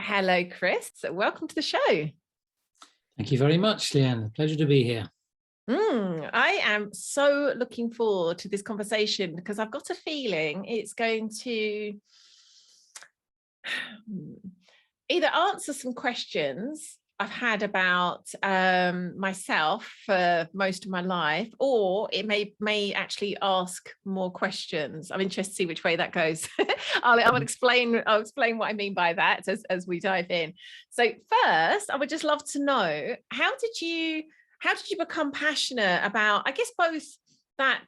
Hello, Chris. Welcome to the show. Thank you very much, Lian. Pleasure to be here. I am so looking forward to this conversation because I've got a feeling it's going to either answer some questions I've had about myself for most of my life, or it may actually ask more questions. I'm interested to see which way that goes. I'll explain what I mean by that as we dive in. So first, I would just love to know, how did you become passionate about, I guess, both that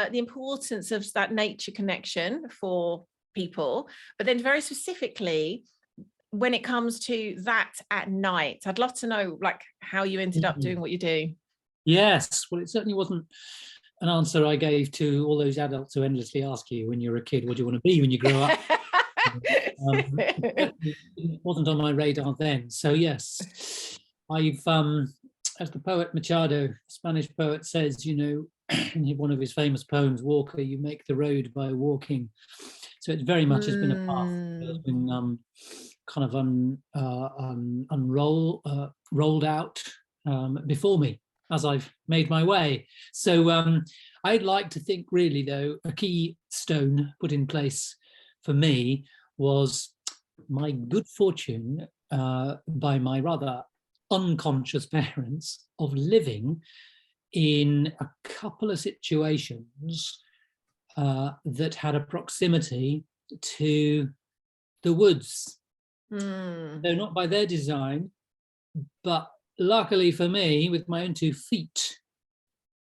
the importance of that nature connection for people, but then very specifically when it comes to that at night? I'd love to know, like, how you ended up doing what you do. Yes, well, it certainly wasn't an answer I gave to all those adults who endlessly ask you when you're a kid, what do you want to be when you grow up? It wasn't on my radar then. So yes, I've, as the poet Machado, Spanish poet, says, you know, in one of his famous poems, "Walker, you make the road by walking." So it very much has been a path that has been kind of rolled out before me as I've made my way. So I'd like to think, really, though, a key stone put in place for me was my good fortune by my rather unconscious parents of living in a couple of situations that had a proximity to the woods. Though not by their design, but luckily for me, with my own 2 feet,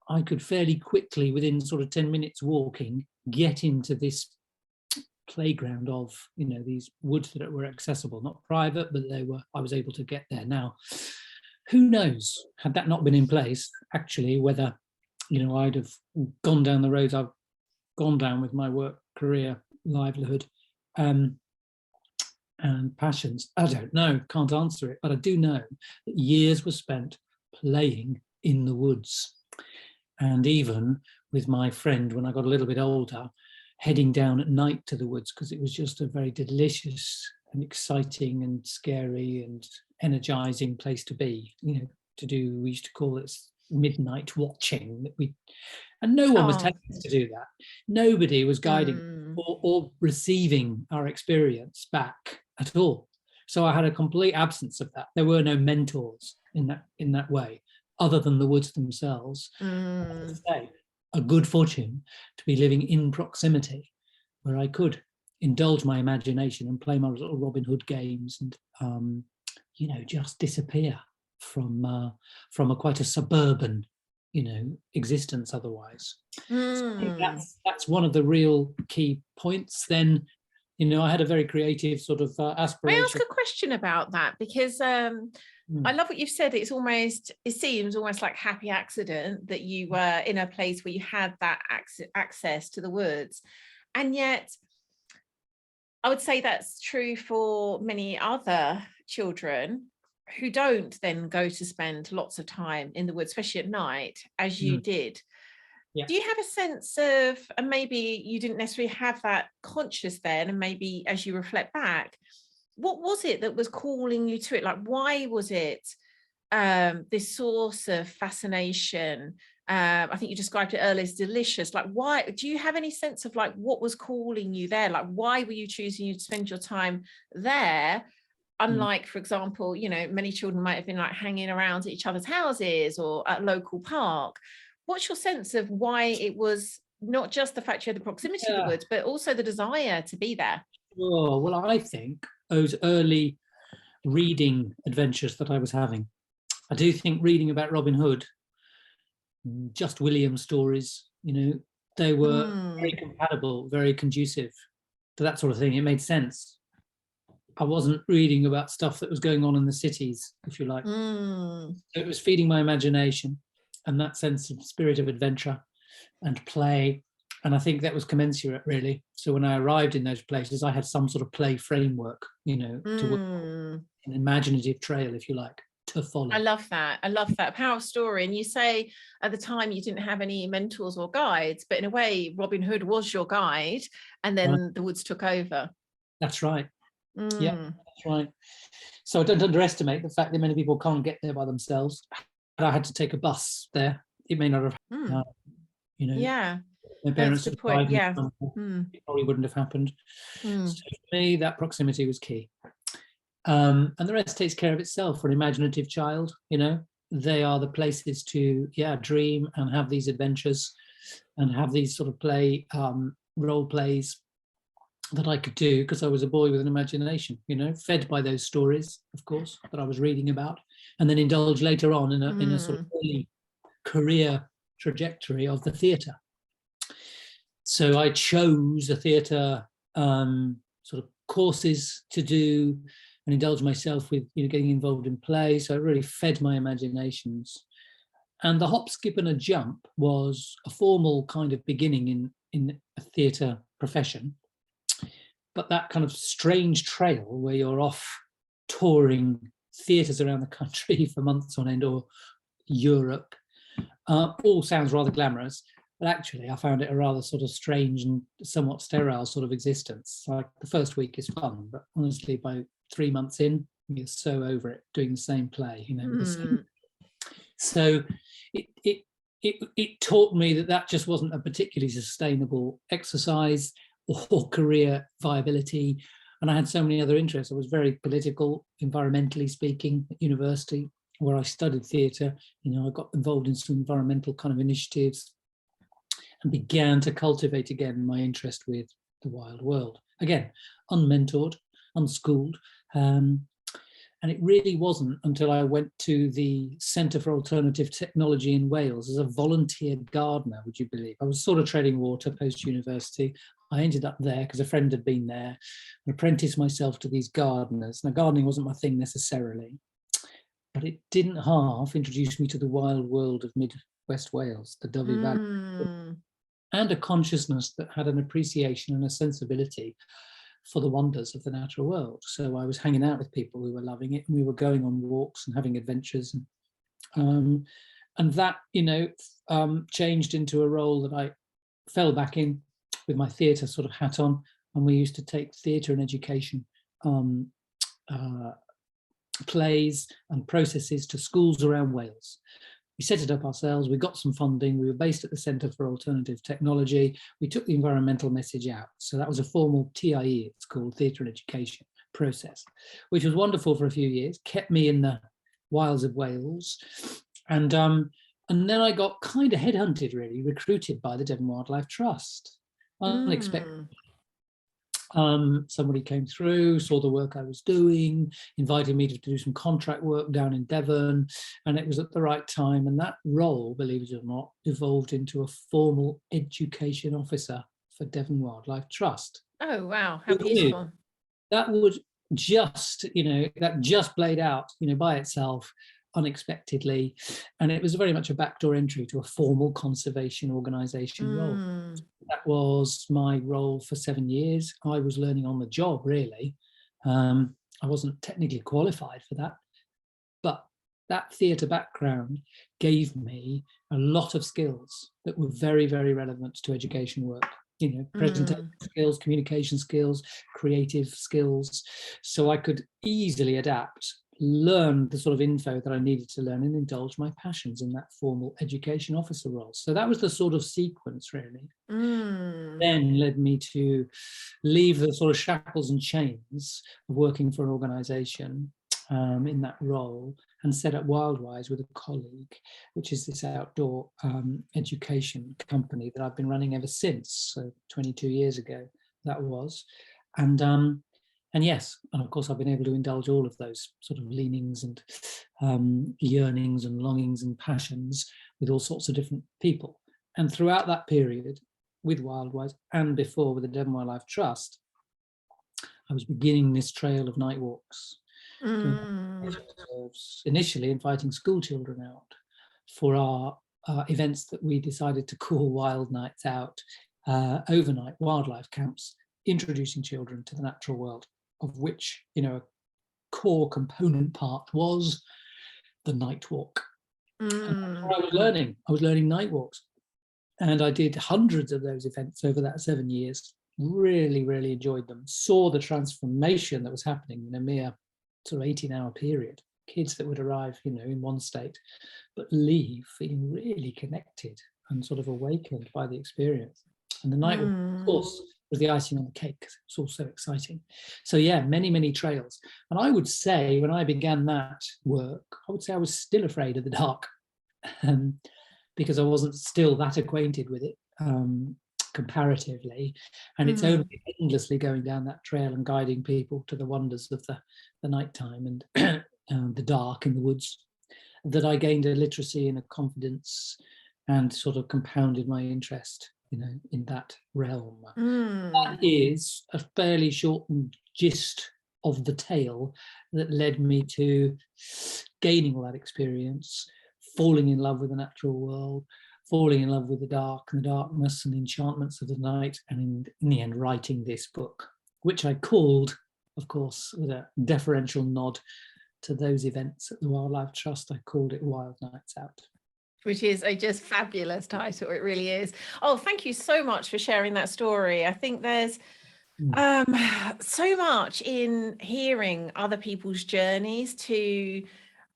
I could fairly quickly, within sort of 10 minutes walking, get into this playground of, you know, these woods that were accessible, not private, but I was able to get there. Now, who knows, had that not been in place, actually, whether, you know, I'd have gone down the roads I've gone down with my work, career, livelihood, and passions. I don't know, can't answer it, but I do know that years were spent playing in the woods. And even with my friend, when I got a little bit older, heading down at night to the woods, because it was just a very delicious and exciting and scary and energizing place to be, you know, to do, we used to call it midnight watching, and no one was telling us to do that. Nobody was guiding or receiving our experience back at all. So I had a complete absence of that. There were no mentors in that way, other than the woods themselves. As I say, a good fortune to be living in proximity where I could indulge my imagination and play my little Robin Hood games and you know, just disappear from quite a suburban, you know, existence otherwise. So I think that's one of the real key points. Then, you know, I had a very creative sort of aspiration. May I ask a question about that? Because I love what you've said. It seems almost like happy accident that you were in a place where you had that access to the woods. And yet, I would say that's true for many other children who don't then go to spend lots of time in the woods, especially at night, as you did. Yeah. Do you have a sense of, and maybe you didn't necessarily have that conscious then, and maybe as you reflect back, what was it that was calling you to it? Like, why was it this source of fascination? I think you described it earlier as delicious. Like, why, do you have any sense of like what was calling you there? Like, why were you choosing to spend your time there? Unlike, for example, you know, many children might have been like hanging around at each other's houses or at a local park. What's your sense of why it was not just the fact you had the proximity of the woods, but also the desire to be there? Oh, well, I think those early reading adventures that I was having, I do think reading about Robin Hood, just William stories, you know, they were very compatible, very conducive to that sort of thing. It made sense. I wasn't reading about stuff that was going on in the cities, if you like. So it was feeding my imagination and that sense of spirit of adventure and play. And I think that was commensurate, really. So when I arrived in those places, I had some sort of play framework, you know, to work, an imaginative trail, if you like, to follow. I love that. I love that. Power of story. And you say at the time you didn't have any mentors or guides, but in a way, Robin Hood was your guide, and then the woods took over. That's right. Yeah, that's right. So I don't underestimate the fact that many people can't get there by themselves. But I had to take a bus there. It may not have, you know, Yeah, my that's a parents good had point. died, Yeah. it probably wouldn't have happened. So for me, that proximity was key. And the rest takes care of itself for an imaginative child. They are the places to dream and have these adventures and have these sort of role plays that I could do because I was a boy with an imagination, fed by those stories, of course, that I was reading about, and then indulge later on in a sort of early career trajectory of the theatre. So I chose a theatre sort of courses to do and indulge myself with getting involved in play. So it really fed my imaginations. And the hop, skip and a jump was a formal kind of beginning in a theatre profession. But that kind of strange trail where you're off touring theatres around the country for months on end, or Europe, all sounds rather glamorous. But actually, I found it a rather sort of strange and somewhat sterile sort of existence. Like the first week is fun, but honestly, by 3 months in, you're so over it doing the same play. So it taught me that just wasn't a particularly sustainable exercise or career viability. And I had so many other interests. I was very political, environmentally speaking, at university, where I studied theatre. I got involved in some environmental kind of initiatives and began to cultivate again my interest with the wild world. Again, unmentored, unschooled. And it really wasn't until I went to the Centre for Alternative Technology in Wales as a volunteer gardener, would you believe? I was sort of treading water post-university. I ended up there because a friend had been there and apprenticed myself to these gardeners. Now, gardening wasn't my thing necessarily, but it didn't half introduce me to the wild world of Mid-West Wales, the Dyfi Valley, and a consciousness that had an appreciation and a sensibility for the wonders of the natural world. So I was hanging out with people who were loving it, and we were going on walks and having adventures, and that changed into a role that I fell back in with my theatre sort of hat on, and we used to take theatre and education plays and processes to schools around Wales. We set it up ourselves, we got some funding, we were based at the Centre for Alternative Technology, we took the environmental message out. So that was a formal TIE, it's called Theatre and Education process, which was wonderful for a few years, kept me in the wilds of Wales. And then I got kind of headhunted, really, recruited by the Devon Wildlife Trust. Unexpected. Somebody came through, saw the work I was doing, invited me to do some contract work down in Devon, and it was at the right time. And that role, believe it or not, evolved into a formal education officer for Devon Wildlife Trust. Oh, wow. How beautiful. That would that just played out, by itself unexpectedly. And it was very much a backdoor entry to a formal conservation organisation role. That was my role for 7 years. I was learning on the job, really. I wasn't technically qualified for that, but that theatre background gave me a lot of skills that were very, very relevant to education work. Presentation skills, communication skills, creative skills. So I could easily adapt, learn the sort of info that I needed to learn, and indulge my passions in that formal education officer role. So that was the sort of sequence, really. Then led me to leave the sort of shackles and chains of working for an organisation in that role, and set up WildWise with a colleague, which is this outdoor education company that I've been running ever since. So 22 years ago that was. And yes, and of course I've been able to indulge all of those sort of leanings and yearnings and longings and passions with all sorts of different people. And throughout that period with WildWise and before with the Devon Wildlife Trust, I was beginning this trail of night walks. Initially inviting school children out for our events that we decided to call Wild Nights Out, overnight wildlife camps, introducing children to the natural world, of which a core component part was the night walk. And I was learning night walks, and I did hundreds of those events over that 7 years, really, really enjoyed them. Saw the transformation that was happening in a mere sort of 18-hour period. Kids that would arrive, in one state, but leave feeling really connected and sort of awakened by the experience. And the night, of course, was the icing on the cake because it was all so exciting. So yeah, many, many trails. And I would say when I began that work, I would say I was still afraid of the dark because I wasn't still that acquainted with it comparatively. And it's only endlessly going down that trail and guiding people to the wonders of the nighttime and the dark in the woods that I gained a literacy and a confidence and sort of compounded my interest, in that realm. That is a fairly shortened gist of the tale that led me to gaining all that experience, falling in love with the natural world, falling in love with the dark and the darkness and the enchantments of the night, and in the end writing this book, which I called, of course, with a deferential nod to those events at the Wildlife Trust, I called it Wild Nights Out. Which is a just fabulous title, it really is. Oh, thank you so much for sharing that story. I think there's so much in hearing other people's journeys to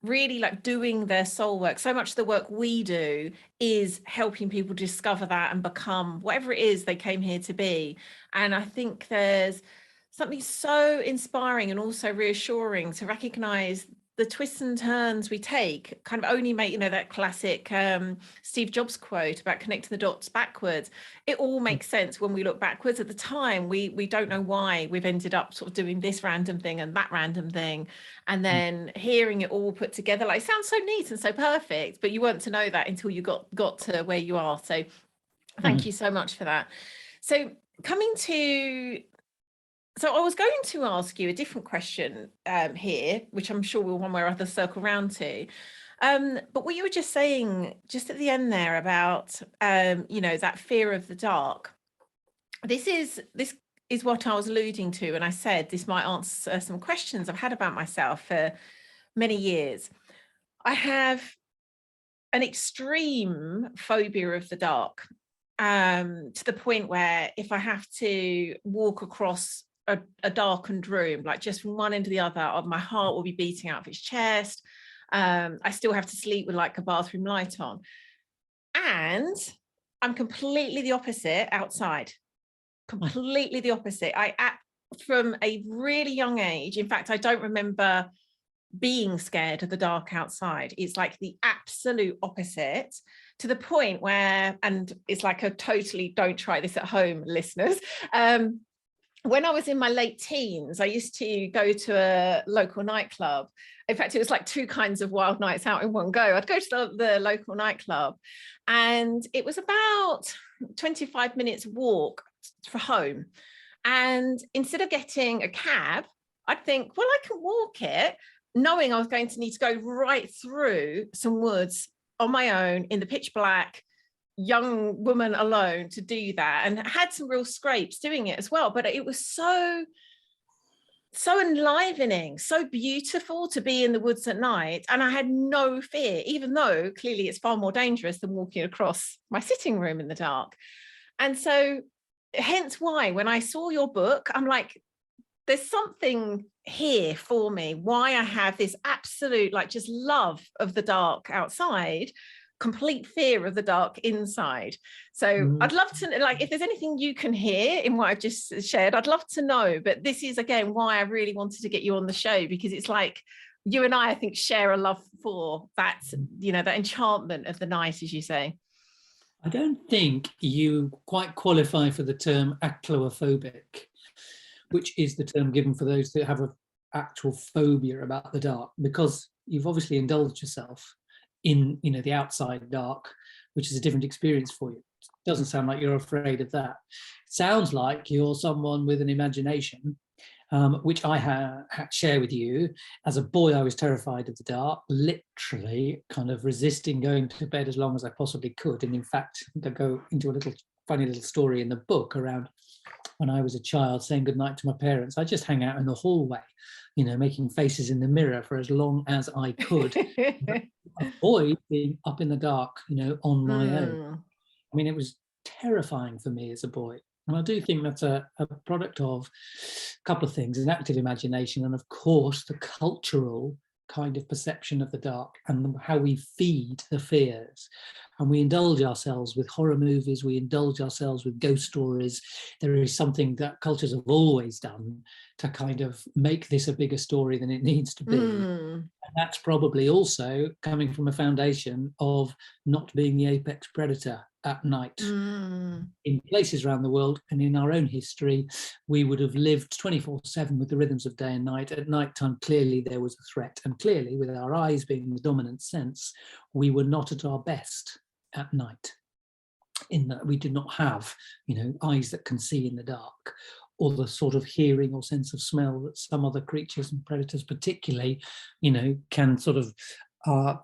really like doing their soul work. So much of the work we do is helping people discover that and become whatever it is they came here to be. And I think there's something so inspiring and also reassuring to recognize the twists and turns we take kind of only make, that classic Steve Jobs quote about connecting the dots backwards. It all makes sense when we look backwards. At the time, we don't know why we've ended up sort of doing this random thing and that random thing. And then hearing it all put together, like, it sounds so neat and so perfect, but you weren't to know that until you got to where you are. So thank you so much for that. So So I was going to ask you a different question here, which I'm sure we'll one way or other circle round to. But what you were just saying just at the end there about, that fear of the dark, this is what I was alluding to. And I said this might answer some questions I've had about myself for many years. I have an extreme phobia of the dark, to the point where if I have to walk across a darkened room, like just from one end to the other, my heart will be beating out of its chest. I still have to sleep with like a bathroom light on. And I'm completely the opposite outside. Completely the opposite. From a really young age, in fact, I don't remember being scared of the dark outside. It's like the absolute opposite, to the point where, and it's like a totally don't try this at home, listeners. When I was in my late teens, I used to go to a local nightclub. In fact, it was like two kinds of wild nights out in one go. I'd go to the local nightclub, and it was about 25 minutes walk for home. And instead of getting a cab, I'd think, well, I can walk it, knowing I was going to need to go right through some woods on my own in the pitch black, young woman alone to do that, and had some real scrapes doing it as well. But it was so enlivening, so beautiful to be in the woods at night. And I had no fear, even though clearly it's far more dangerous than walking across my sitting room in the dark. And so hence why when I saw your book, I'm like, there's something here for me, why I have this absolute like just love of the dark outside, complete fear of the dark inside. So I'd love to, like, if there's anything you can hear in what I've just shared, I'd love to know. But this is again why I really wanted to get you on the show, because it's like you and I think share a love for that, that enchantment of the night, as you say. I don't think you quite qualify for the term achlophobic, which is the term given for those that have an actual phobia about the dark, because you've obviously indulged yourself in the outside dark, which is a different experience for you. It doesn't sound like you're afraid of that. It sounds like you're someone with an imagination, which I share with you. As a boy, I was terrified of the dark, literally kind of resisting going to bed as long as I possibly could. And in fact, I go into a little funny little story in the book around when I was a child saying goodnight to my parents. I just hang out in the hallway, making faces in the mirror for as long as I could. Avoid being up in the dark, on my own. I mean, it was terrifying for me as a boy. And I do think that's a product of a couple of things: an active imagination, and of course the cultural kind of perception of the dark, and how we feed the fears. And we indulge ourselves with horror movies, we indulge ourselves with ghost stories. There is something that cultures have always done to kind of make this a bigger story than it needs to be. And that's probably also coming from a foundation of not being the apex predator at night. In places around the world and in our own history, we would have lived 24/7 with the rhythms of day and night. At night time, clearly there was a threat, and clearly, with our eyes being the dominant sense, we were not at our best at night, in that we did not have, eyes that can see in the dark, or the sort of hearing or sense of smell that some other creatures and predators particularly, can sort of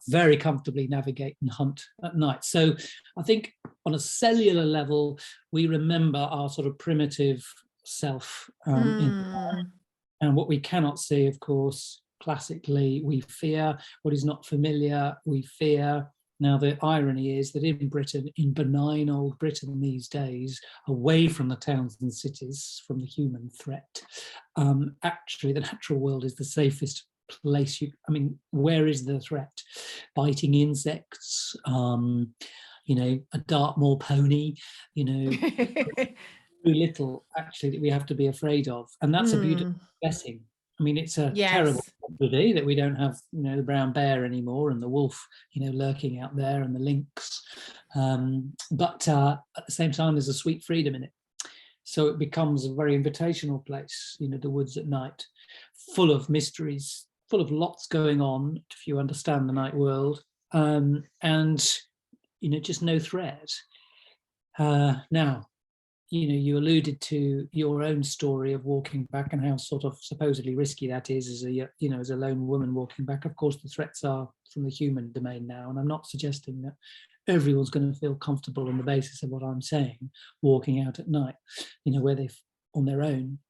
very comfortably navigate and hunt at night. So I think on a cellular level, we remember our sort of primitive self. And what we cannot see, of course, classically, we fear. What is not familiar, we fear. Now, the irony is that in Britain, in benign old Britain these days, away from the towns and cities, from the human threat, actually the natural world is the safest place. Where is the threat? Biting insects, a Dartmoor pony, very little actually that we have to be afraid of. And that's a beautiful blessing. It's a terrible tragedy that we don't have, the brown bear anymore, and the wolf, lurking out there, and the lynx. But at the same time, there's a sweet freedom in it. So it becomes a very invitational place, the woods at night, full of mysteries, full of lots going on, if you understand the night world, and just no threat. Now, you alluded to your own story of walking back and how sort of supposedly risky that is as a lone woman walking back. Of course, the threats are from the human domain now, and I'm not suggesting that everyone's going to feel comfortable on the basis of what I'm saying, walking out at night, where they're on their own.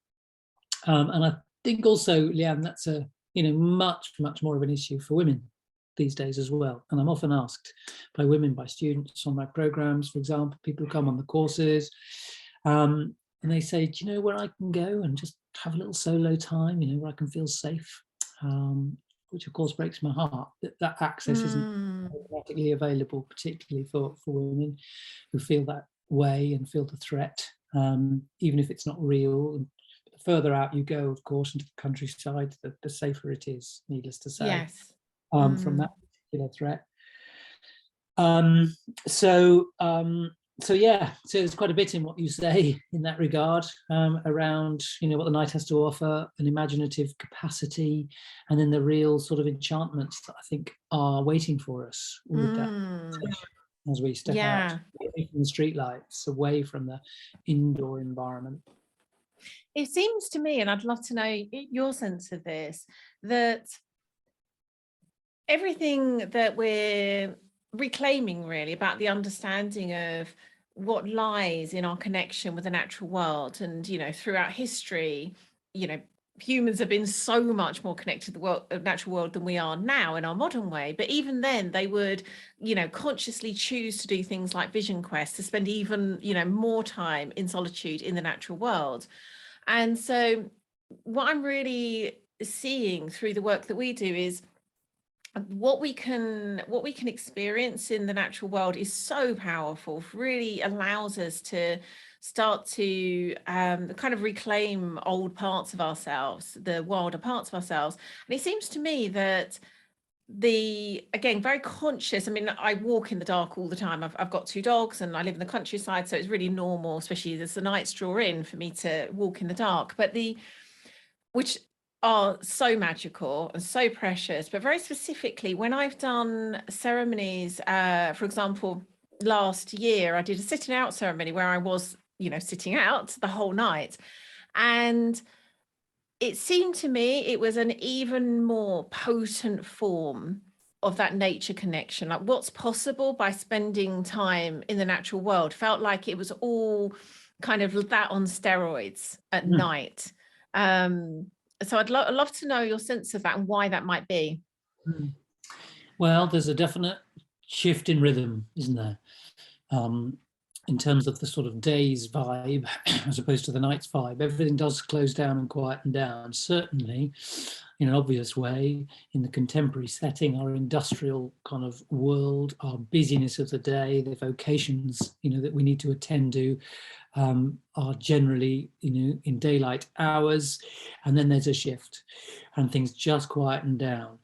And I think also, Lian, that's a much, much more of an issue for women these days as well. And I'm often asked by women, by students on my programs, for example, people who come on the courses, and they say, do you know where I can go and just have a little solo time, where I can feel safe? Which of course breaks my heart, that access isn't automatically available, particularly for women who feel that way and feel the threat, even if it's not real. The further out you go, of course, into the countryside, the safer it is, needless to say. Yes. From that particular threat. So there's quite a bit in what you say in that regard, around what the night has to offer, an imaginative capacity, and then the real sort of enchantments that I think are waiting for us with that as we step out, away from the streetlights, away from the indoor environment. It seems to me, and I'd love to know your sense of this, that everything that we're reclaiming really about the understanding of what lies in our connection with the natural world, and throughout history, humans have been so much more connected to the natural world than we are now in our modern way. But even then they would consciously choose to do things like vision quests, to spend even more time in solitude in the natural world. And so what I'm really seeing through the work that we do is what we can experience in the natural world is so powerful, really allows us to start to kind of reclaim old parts of ourselves, the wilder parts of ourselves. And it seems to me that again, very conscious. I walk in the dark all the time. I've got 2 dogs and I live in the countryside, so it's really normal, especially as the nights draw in, for me to walk in the dark. But which are so magical and so precious, but very specifically when I've done ceremonies, for example, last year I did a sitting out ceremony where I was sitting out the whole night, and it seemed to me it was an even more potent form of that nature connection. Like what's possible by spending time in the natural world felt like it was all kind of that on steroids at night. So I'd love to know your sense of that and why that might be. Well, there's a definite shift in rhythm, isn't there? in terms of the sort of day's vibe as opposed to the night's vibe. Everything does close down and quieten down, certainly in an obvious way in the contemporary setting, our industrial kind of world, our busyness of the day, the vocations, that we need to attend to are generally, in daylight hours, and then there's a shift and things just quieten down.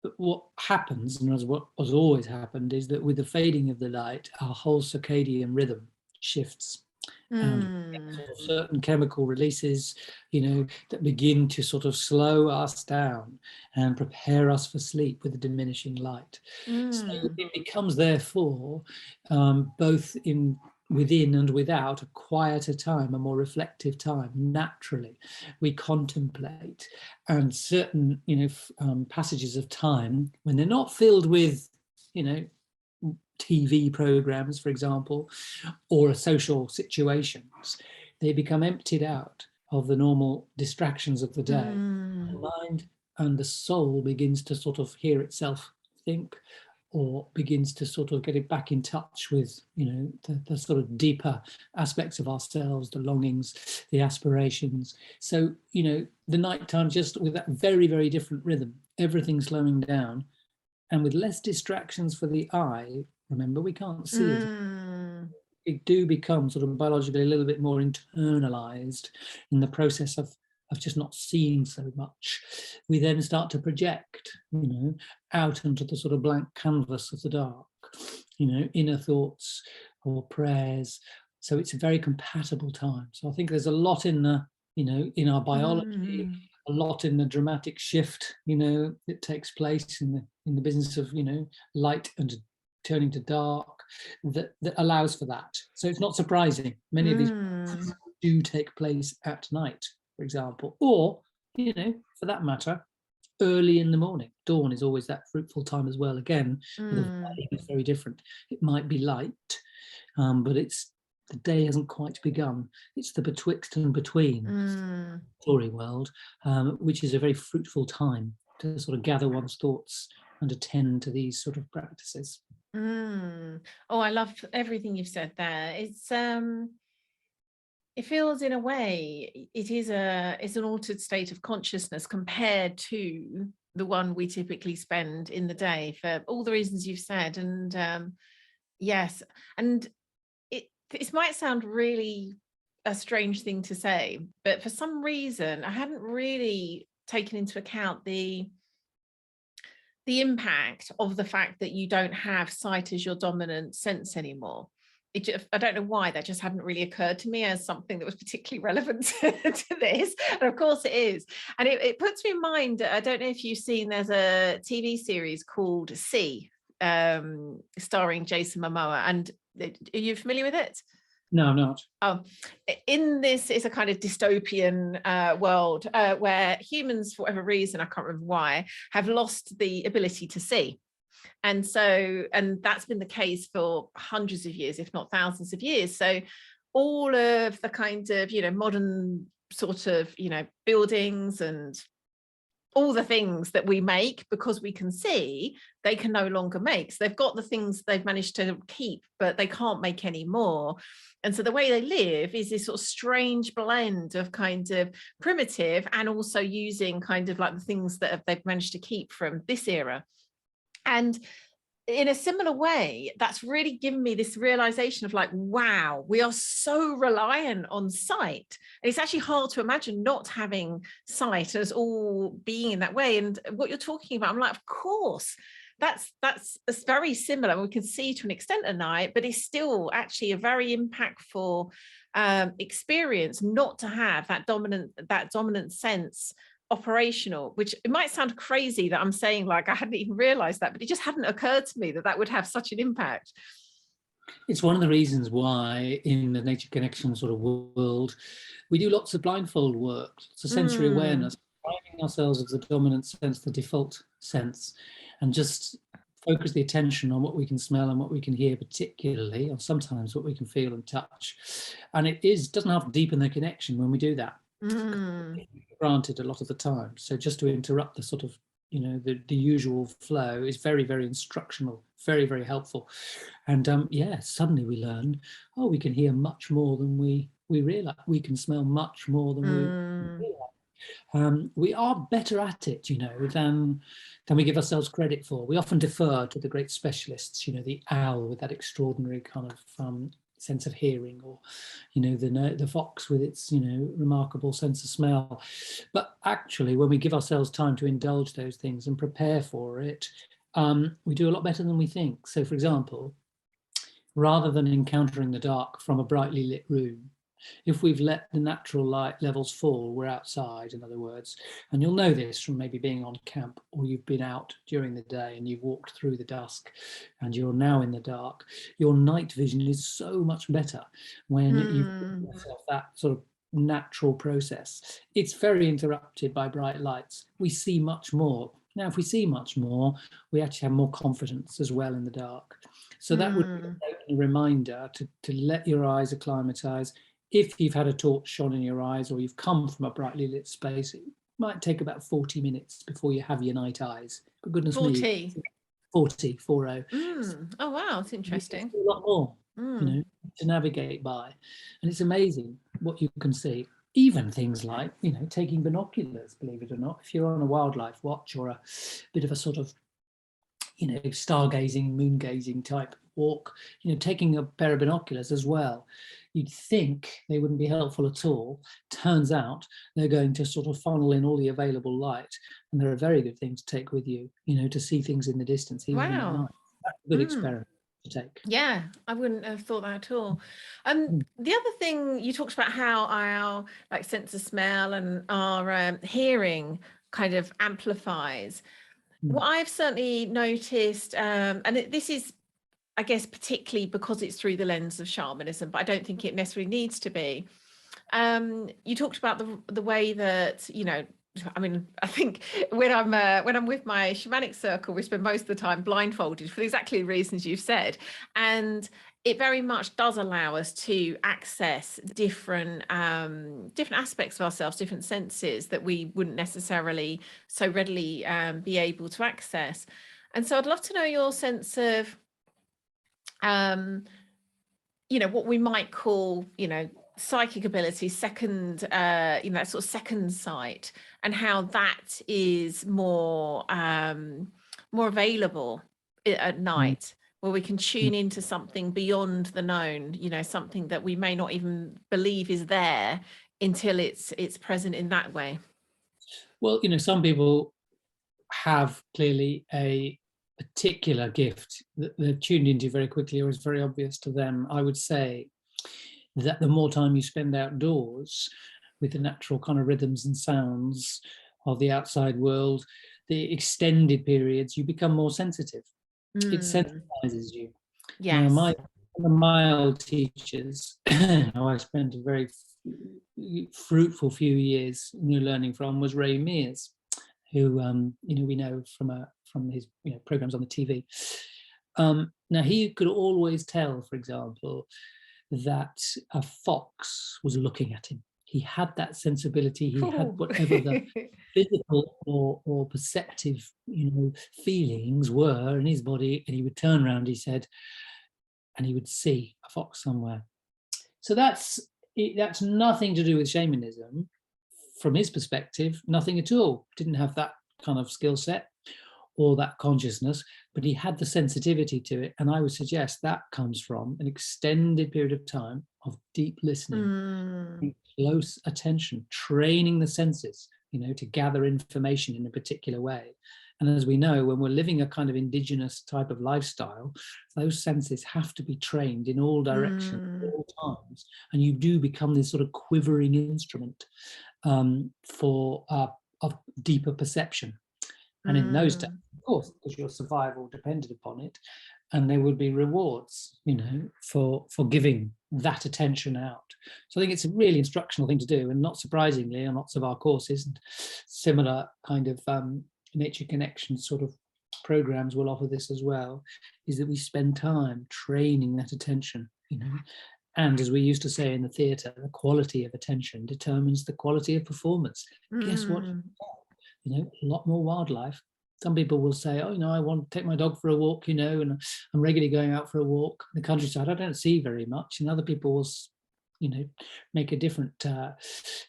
But what happens, and as what has always happened, is that with the fading of the light, our whole circadian rhythm shifts. And sort of certain chemical releases, that begin to sort of slow us down and prepare us for sleep with the diminishing light. So it becomes, therefore, both within and without, a quieter time, a more reflective time. Naturally, we contemplate, and certain, passages of time when they're not filled with, TV programs, for example, or social situations, they become emptied out of the normal distractions of the day. The mind and the soul begins to sort of hear itself think, or begins to sort of get it back in touch with, the sort of deeper aspects of ourselves, the longings, the aspirations. So, the nighttime, just with that very, very different rhythm, everything slowing down, and with less distractions for the eye. Remember, we can't see it. It do become sort of biologically a little bit more internalized in the process of just not seeing so much. We then start to project, out into the sort of blank canvas of the dark, inner thoughts or prayers. So it's a very compatible time. So I think there's a lot in the, in our biology, a lot in the dramatic shift, that takes place in the business of, light and turning to dark, that allows for that. So it's not surprising. Many of these do take place at night, for example, or, for that matter, early in the morning. Dawn is always that fruitful time as well. Again, the vibe is very different. It might be light, but the day hasn't quite begun. It's the betwixt and between story world, which is a very fruitful time to sort of gather one's thoughts and attend to these sort of practices. Oh, I love everything you've said there. It feels, in a way, it's an altered state of consciousness compared to the one we typically spend in the day, for all the reasons you've said. And yes, and it might sound really a strange thing to say, but for some reason I hadn't really taken into account the impact of the fact that you don't have sight as your dominant sense anymore. I don't know why that just hadn't really occurred to me as something that was particularly relevant to this. And of course it is. And it puts me in mind, I don't know if you've seen, there's a TV series called See, starring Jason Momoa. And are you familiar with it? No, I'm not. Oh, in this is a kind of dystopian world where humans, for whatever reason, I can't remember why, have lost the ability to see. And that's been the case for hundreds of years, if not thousands of years. So all of the kind of, modern sort of, buildings and all the things that we make because we can see, they can no longer make. So they've got the things they've managed to keep, but they can't make any more. And so the way they live is this sort of strange blend of kind of primitive and also using kind of like the things that they've managed to keep from this era. And in a similar way, that's really given me this realization of like, wow, we are so reliant on sight. And it's actually hard to imagine not having sight as all being in that way. And what you're talking about, I'm like, of course, that's very similar. We can see to an extent at night, but it's still actually a very impactful experience not to have that dominant sense operational, which it might sound crazy that I'm saying, like I hadn't even realized that, but it just hadn't occurred to me that would have such an impact. It's one of the reasons why in the nature connection sort of world, we do lots of blindfold work, so sensory awareness, depriving ourselves of the dominant sense, the default sense, and just focus the attention on what we can smell and what we can hear particularly, or sometimes what we can feel and touch. And it doesn't have to deepen the connection when we do that. Granted a lot of the time. So just to interrupt the sort of the usual flow is very, very instructional, very, very helpful. And suddenly we learned, we can hear much more than we realize. We can smell much more than we realize. We are better at it, than we give ourselves credit for. We often defer to the great specialists, the owl with that extraordinary kind of sense of hearing, or the fox with its remarkable sense of smell. But actually, when we give ourselves time to indulge those things and prepare for it, we do a lot better than we think. So, for example, rather than encountering the dark from a brightly lit room, if we've let the natural light levels fall, we're outside, in other words. And you'll know this from maybe being on camp, or you've been out during the day and you've walked through the dusk and you're now in the dark. Your night vision is so much better when you've given yourself that sort of natural process. It's very interrupted by bright lights. We see much more. Now, if we see much more, we actually have more confidence as well in the dark. So that would be a reminder to let your eyes acclimatize. If you've had a torch shone in your eyes, or you've come from a brightly lit space, it might take about 40 minutes before you have your night eyes. But goodness 40. me, 40. Oh, wow, it's interesting. A lot more, to navigate by. And it's amazing what you can see. Even things like, taking binoculars, believe it or not. If you're on a wildlife watch or a bit of a sort of, stargazing, moon gazing type walk, taking a pair of binoculars as well. You'd think they wouldn't be helpful at all. Turns out they're going to sort of funnel in all the available light, and they're a very good thing to take with you, to see things in the distance, even at night. That's a good experiment to take. Yeah, I wouldn't have thought that at all. The other thing, you talked about how our sense of smell and our hearing kind of amplifies. What I've certainly noticed, and this is, I guess, particularly because it's through the lens of shamanism, but I don't think it necessarily needs to be. You talked about the way that, I think when I'm with my shamanic circle, we spend most of the time blindfolded for exactly the reasons you've said. And it very much does allow us to access different aspects of ourselves, different senses that we wouldn't necessarily so readily be able to access. And so I'd love to know your sense of, what we might call, psychic ability, second, that sort of second sight, and how that is more available at night, where we can tune into something beyond the known, something that we may not even believe is there until it's present in that way. Well, some people have clearly a particular gift that they're tuned into very quickly, or is very obvious to them. I would say that the more time you spend outdoors with the natural kind of rhythms and sounds of the outside world, the extended periods, you become more sensitive. It sensitizes you. Yes. Now, my old teachers, I spent a very fruitful few years learning from, was Ray Mears, who we know from his programs on the TV. Now, he could always tell, for example, that a fox was looking at him. He had that sensibility. He had whatever the physical or perceptive, feelings were in his body, and he would turn around, he said, and he would see a fox somewhere. So that's nothing to do with shamanism. From his perspective, nothing at all. Didn't have that kind of skill set or that consciousness, but he had the sensitivity to it. And I would suggest that comes from an extended period of time of deep listening, close attention, training the senses, to gather information in a particular way. And as we know, when we're living a kind of indigenous type of lifestyle, those senses have to be trained in all directions, at all times. And you do become this sort of quivering instrument for deeper perception. And in those days, of course, because your survival depended upon it, and there would be rewards, for giving that attention out. So I think it's a really instructional thing to do, and not surprisingly, on lots of our courses and similar kind of nature connection sort of programs will offer this as well, is that we spend time training that attention, And as we used to say in the theatre, the quality of attention determines the quality of performance. Guess what? A lot more wildlife Some people will say, oh, I want to take my dog for a walk, and I'm regularly going out for a walk. In the countryside, I don't see very much. And other people will, make a different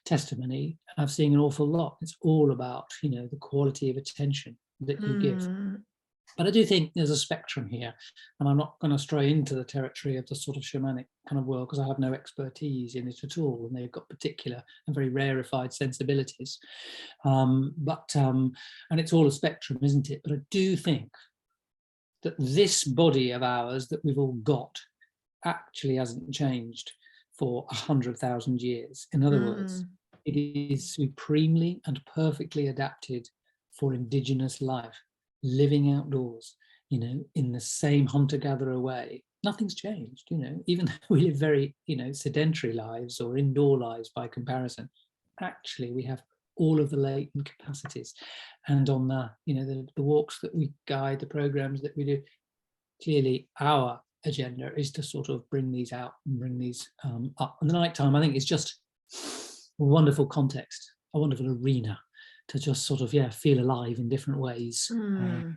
testimony of seeing an awful lot. It's all about, the quality of attention that you give. But I do think there's a spectrum here, and I'm not going to stray into the territory of the sort of shamanic kind of world, because I have no expertise in it at all, and they've got particular and very rarefied sensibilities. And it's all a spectrum, isn't it? But I do think that this body of ours that we've all got actually hasn't changed for 100,000 years. In other words, it is supremely and perfectly adapted for indigenous life. Living outdoors, in the same hunter-gatherer way. Nothing's changed, even though we live very, sedentary lives or indoor lives by comparison. Actually, we have all of the latent capacities. And on the walks that we guide, the programs that we do, clearly our agenda is to sort of bring these out and bring these up. And the nighttime, I think, is just a wonderful context, a wonderful arena to just sort of feel alive in different ways. So I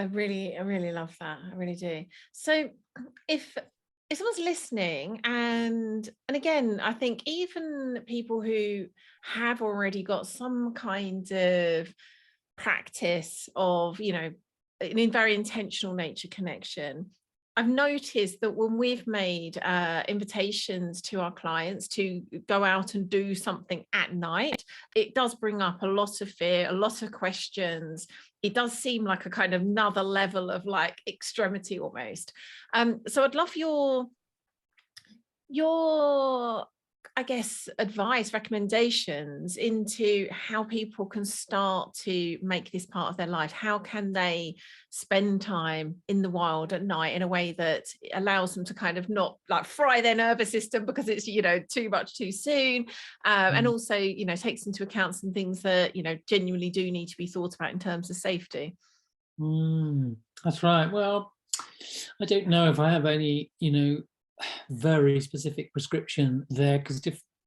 really love that. I really do. So if someone's listening, and again, I think even people who have already got some kind of practice of in very intentional nature connection, I've noticed that when we've made invitations to our clients to go out and do something at night, it does bring up a lot of fear, a lot of questions. It does seem like a kind of another level of like extremity almost. So I'd love your I guess advice, recommendations into how people can start to make this part of their life. How can they spend time in the wild at night in a way that allows them to kind of not like fry their nervous system because it's too much too soon, and also takes into account some things that genuinely do need to be thought about in terms of safety? That's right. Well, I don't know if I have any very specific prescription there, because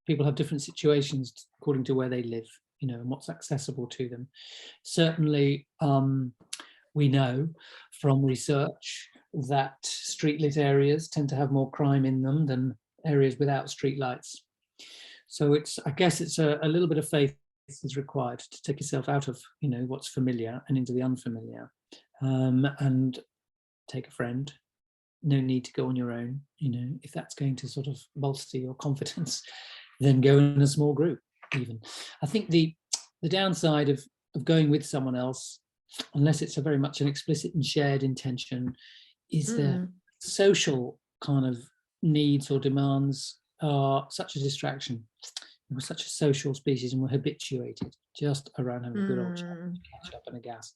people have different situations according to where they live, and what's accessible to them. Certainly, we know from research that streetlit areas tend to have more crime in them than areas without street lights. So I guess it's a little bit of faith is required to take yourself out of what's familiar and into the unfamiliar, and take a friend. No need to go on your own. If that's going to sort of bolster your confidence, then go in a small group. Even I think the downside of going with someone else, unless it's a very much an explicit and shared intention, is the social kind of needs or demands are such a distraction. We're such a social species, and we're habituated just around having a good old chat, catch up and a gas.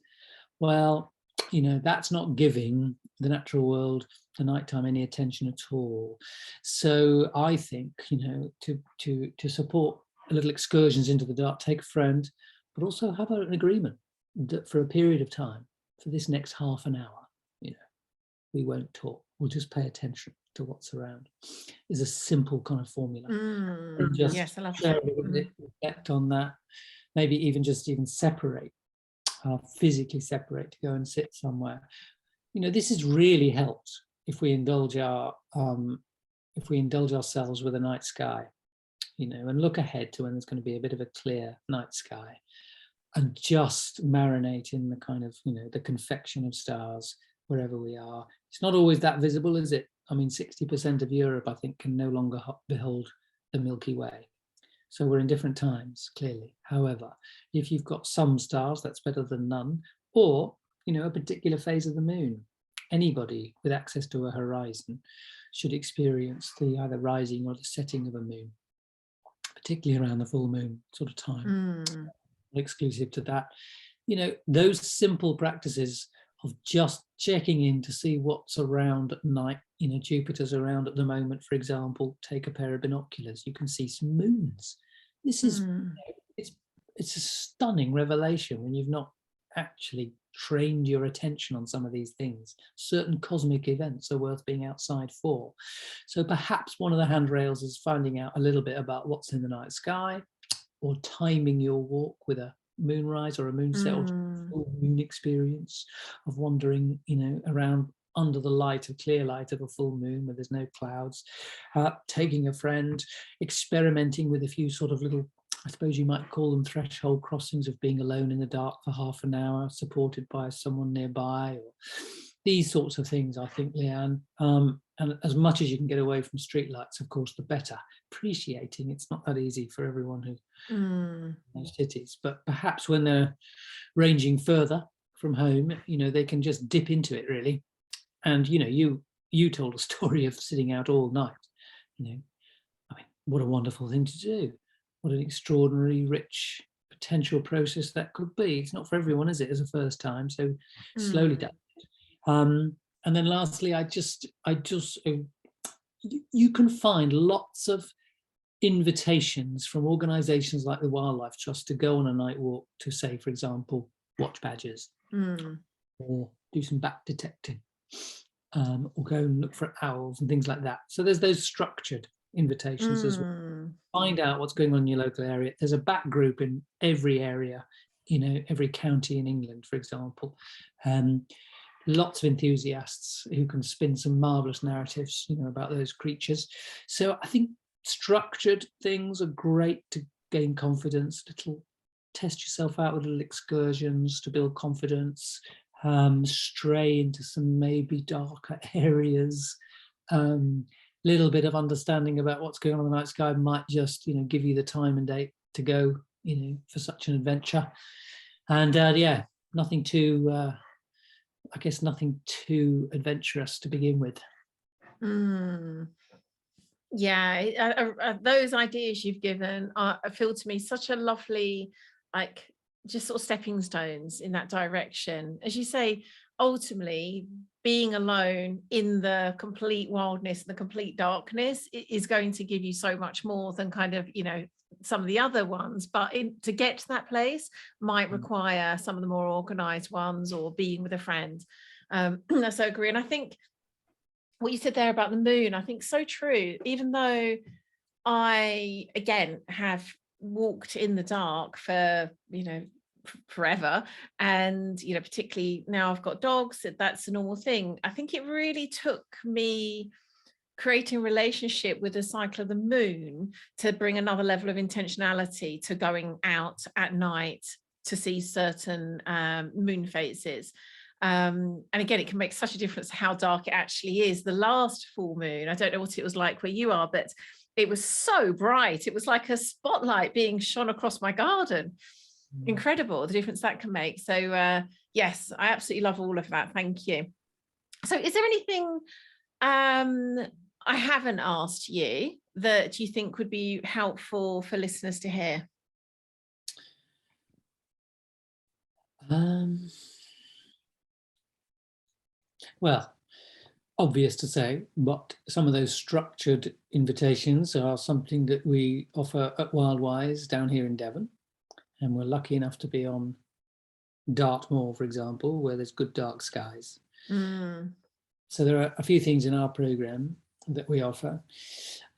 Well, that's not giving the natural world, the nighttime, any attention at all. So I think, to support little excursions into the dark, take a friend, but also have an agreement that for a period of time, for this next half an hour, we won't talk. We'll just pay attention to what's around. Is a simple kind of formula. Yes, I love that. Reflect on that. Maybe even separate. Physically separate to go and sit somewhere. This has really helped if we indulge ourselves with a night sky, and look ahead to when there's going to be a bit of a clear night sky, and just marinate in the kind of the confection of stars wherever we are. It's not always that visible, is it? I mean, 60% of Europe, I think, can no longer behold the Milky Way. So we're in different times, clearly. However, if you've got some stars, that's better than none, or, a particular phase of the moon. Anybody with access to a horizon should experience the either rising or the setting of a moon, particularly around the full moon sort of time. Exclusive to that. Those simple practices of just checking in to see what's around at night. Jupiter's around at the moment, for example. Take a pair of binoculars, you can see some moons. This is it's a stunning revelation when you've not actually trained your attention on some of these things. Certain cosmic events are worth being outside for. So perhaps one of the handrails is finding out a little bit about what's in the night sky, or timing your walk with a moonrise or a moonset, or full moon experience of wandering, around under the light of clear light of a full moon where there's no clouds, taking a friend, experimenting with a few sort of little, I suppose you might call them threshold crossings, of being alone in the dark for half an hour, supported by someone nearby, or these sorts of things, I think, Lian. And as much as you can get away from streetlights, of course, the better. Appreciating it's not that easy for everyone who knows cities, but perhaps when they're ranging further from home, they can just dip into it, really. And you told a story of sitting out all night. I mean, what a wonderful thing to do. What an extraordinary, rich potential process that could be. It's not for everyone, is it, as a first time? So slowly done. And then lastly, you can find lots of invitations from organisations like the Wildlife Trust to go on a night walk to, say, for example, watch badgers, or do some bat detecting, or go and look for owls and things like that. So there's those structured invitations as well. Find out what's going on in your local area. There's a bat group in every area, every county in England, for example. Lots of enthusiasts who can spin some marvelous narratives, about those creatures. So I think structured things are great to gain confidence. Test yourself out with little excursions to build confidence. Stray into some maybe darker areas. Little bit of understanding about what's going on in the night sky might just, give you the time and date to go, for such an adventure. And nothing too. I guess nothing too adventurous to begin with. Yeah, those ideas you've given feel to me such a lovely, just sort of stepping stones in that direction. As you say, ultimately, being alone in the complete wildness and the complete darkness is going to give you so much more than kind of, some of the other ones, but to get to that place might require some of the more organized ones, or being with a friend. I so agree. And I think what you said there about the moon, I think so true. Even though I, again, have walked in the dark for, forever, and, particularly now I've got dogs, that's a normal thing. I think it really took me creating a relationship with the cycle of the moon to bring another level of intentionality to going out at night to see certain moon phases. And again, it can make such a difference how dark it actually is. The last full moon, I don't know what it was like where you are, but it was so bright. It was like a spotlight being shone across my garden. Incredible, the difference that can make. So yes, I absolutely love all of that. Thank you. So is there anything I haven't asked you that you think would be helpful for listeners to hear? Well, obvious to say, but some of those structured invitations are something that we offer at WildWise down here in Devon. And we're lucky enough to be on Dartmoor, for example, where there's good dark skies. So there are a few things in our programme that we offer.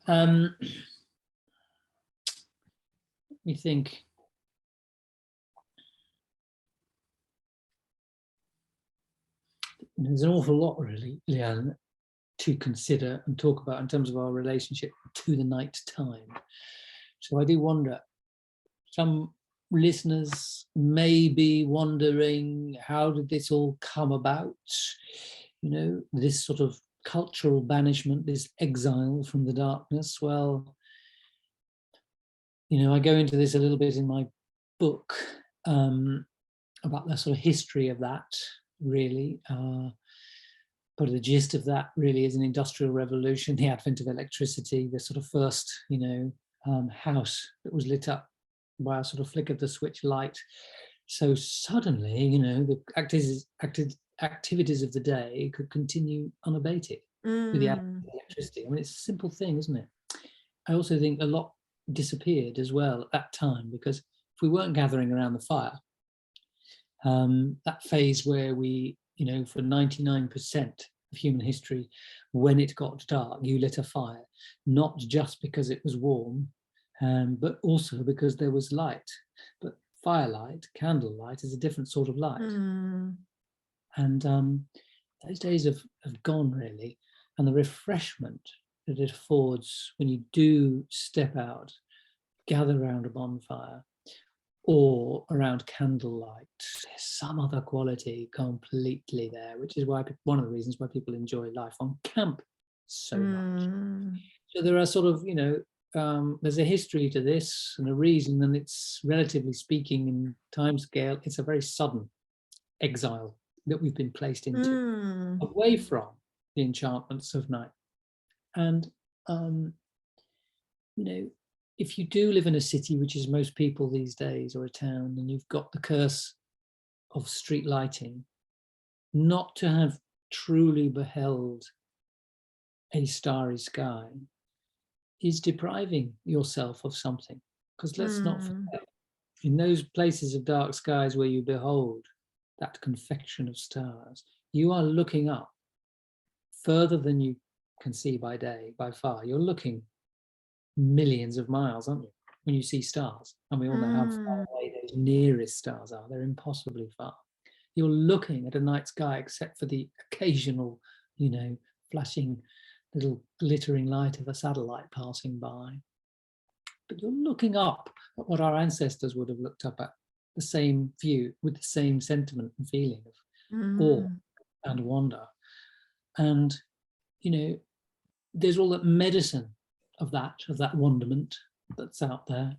Let me think. There's an awful lot, really, Lian, to consider and talk about in terms of our relationship to the night time. So I do wonder, some listeners may be wondering, how did this all come about? This sort of cultural banishment, this exile from the darkness. Well, I go into this a little bit in my book about the sort of history of that, really. But the gist of that really is an industrial revolution, the advent of electricity, the sort of first, house that was lit up by a sort of flick of the switch light. So suddenly, the activities of the day could continue unabated with the advent of electricity. I mean, it's a simple thing, isn't it? I also think a lot disappeared as well at that time, because if we weren't gathering around the fire, that phase where we, for 99% of human history, when it got dark, you lit a fire, not just because it was warm but also because there was light. But firelight, candlelight, is a different sort of light. And those days have gone, really. And the refreshment that it affords when you do step out, gather around a bonfire or around candlelight, there's some other quality completely there, which is why one of the reasons why people enjoy life on camp so much. So there are sort of, there's a history to this and a reason, and it's, relatively speaking, in timescale, it's a very sudden exile that we've been placed into, away from the enchantments of night. And if you do live in a city, which is most people these days, or a town, and you've got the curse of street lighting, not to have truly beheld a starry sky is depriving yourself of something. Because let's not forget, in those places of dark skies where you behold that confection of stars, you are looking up further than you can see by day, by far. You're looking millions of miles, aren't you, when you see stars? And we all know how far away those nearest stars are. They're impossibly far. You're looking at a night sky, except for the occasional, flashing little glittering light of a satellite passing by. But you're looking up at what our ancestors would have looked up at, the same view, with the same sentiment and feeling of awe and wonder. And, there's all that medicine of that wonderment that's out there.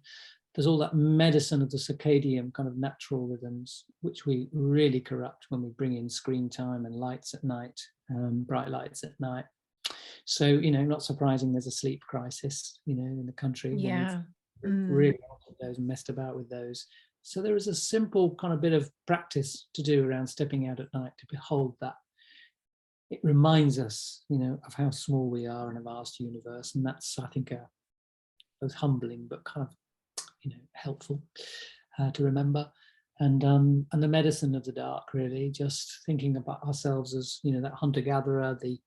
There's all that medicine of the circadian kind of natural rhythms, which we really corrupt when we bring in screen time and lights at night, bright lights at night. So, not surprising there's a sleep crisis, in the country. Yeah. Really wanted those and messed about with those. So there is a simple kind of bit of practice to do around stepping out at night to behold that. It reminds us, of how small we are in a vast universe. And that's, I think, both humbling, but kind of, helpful to remember. And the medicine of the dark, really, just thinking about ourselves as, that hunter-gatherer, the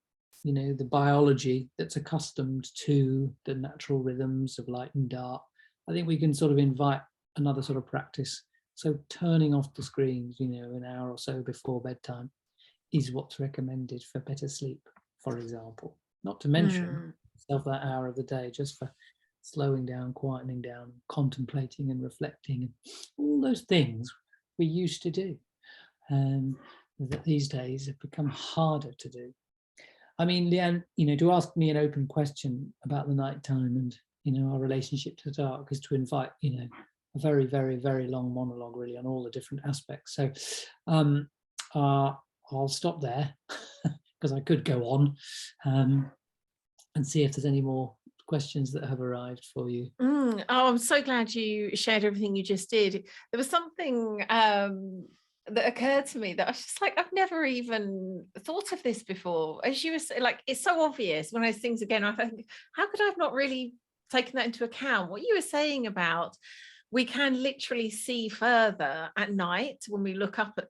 biology that's accustomed to the natural rhythms of light and dark. I think we can sort of invite another sort of practice. So turning off the screens, an hour or so before bedtime is what's recommended for better sleep, for example. Not to mention yourself that hour of the day just for slowing down, quietening down, contemplating and reflecting, and all those things we used to do, and that these days have become harder to do. I mean, Lian, to ask me an open question about the nighttime and, our relationship to the dark is to invite, a very, very, very long monologue, really, on all the different aspects. So I'll stop there because I could go on and see if there's any more questions that have arrived for you. Oh, I'm so glad you shared everything you just did. There was something that occurred to me that I was just like, I've never even thought of this before. As you were like, it's so obvious. When those things again, I think, how could I have not really taken that into account? What you were saying about we can literally see further at night when we look up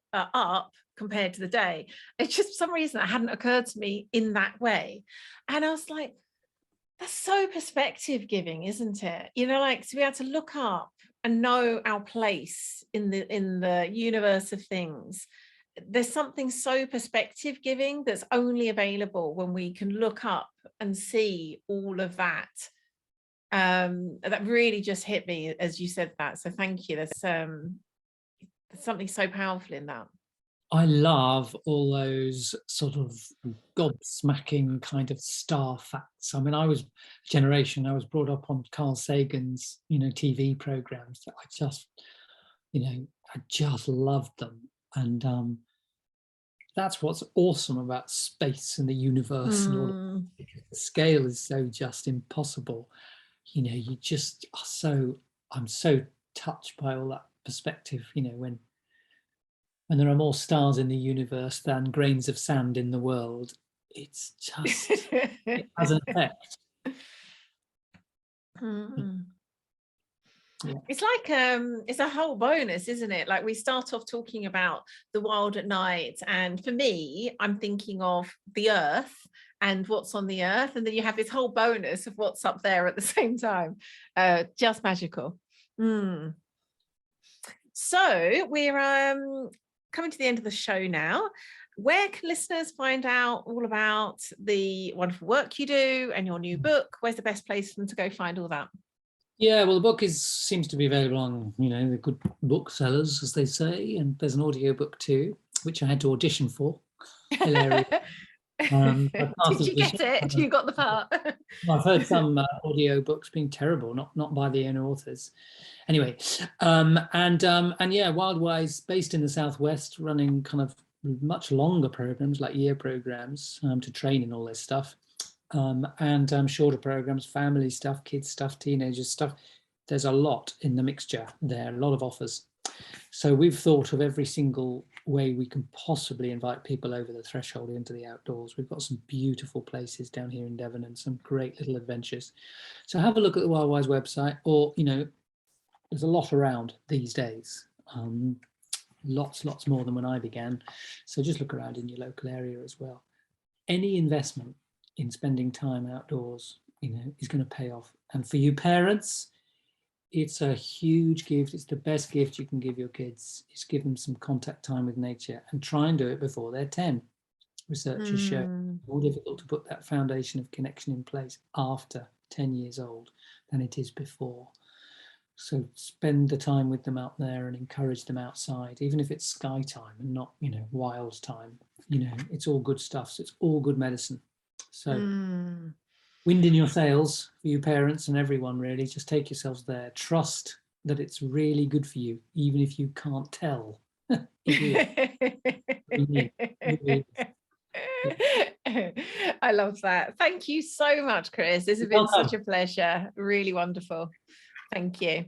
compared to the day. It's just for some reason that hadn't occurred to me in that way. And I was like, that's so perspective giving, isn't it? Like to be able to look up and know our place in the universe of things. There's something so perspective giving that's only available when we can look up and see all of that. That really just hit me as you said that. So thank you. There's something so powerful in that. I love all those sort of gobsmacking kind of star facts. I mean, I was brought up on Carl Sagan's, TV programs that I just loved them. And that's what's awesome about space and the universe and all of that, because the scale is so just impossible. You just are I'm so touched by all that perspective, when there are more stars in the universe than grains of sand in the world, it's just, it has an effect. Yeah. It's like it's a whole bonus, isn't it? Like we start off talking about the wild at night, and for me, I'm thinking of the earth and what's on the earth, and then you have this whole bonus of what's up there at the same time. Just magical. So we're coming to the end of the show now. Where can listeners find out all about the wonderful work you do and your new book? Where's the best place for them to go find all that? Yeah, well, the book seems to be available on, the good booksellers, as they say, and there's an audiobook too, which I had to audition for. Hilarious. Did you get it? You got the part. I've heard some audiobooks being terrible, not by the owner authors. Anyway, and yeah, WildWise, based in the Southwest, running kind of much longer programs, like year programs, to train in all this stuff. And shorter programs, family stuff, kids stuff, teenagers stuff. There's a lot in the mixture there, a lot of offers. So we've thought of every single way we can possibly invite people over the threshold into the outdoors. We've got some beautiful places down here in Devon and some great little adventures. So have a look at the WildWise website, or, there's a lot around these days. Lots more than when I began. So just look around in your local area as well. Any investment in spending time outdoors, is going to pay off. And for you parents, it's a huge gift. It's the best gift you can give your kids. Is give them some contact time with nature, and try and do it before they're 10. Researchers show it's more difficult to put that foundation of connection in place after 10 years old than it is before. So spend the time with them out there and encourage them outside, even if it's sky time and not, wild time. It's all good stuff. So it's all good medicine. So wind in your sails for you parents and everyone, really. Just take yourselves there. Trust that it's really good for you, even if you can't tell. I love that. Thank you so much, Chris. This has been such a pleasure. Really wonderful. Thank you.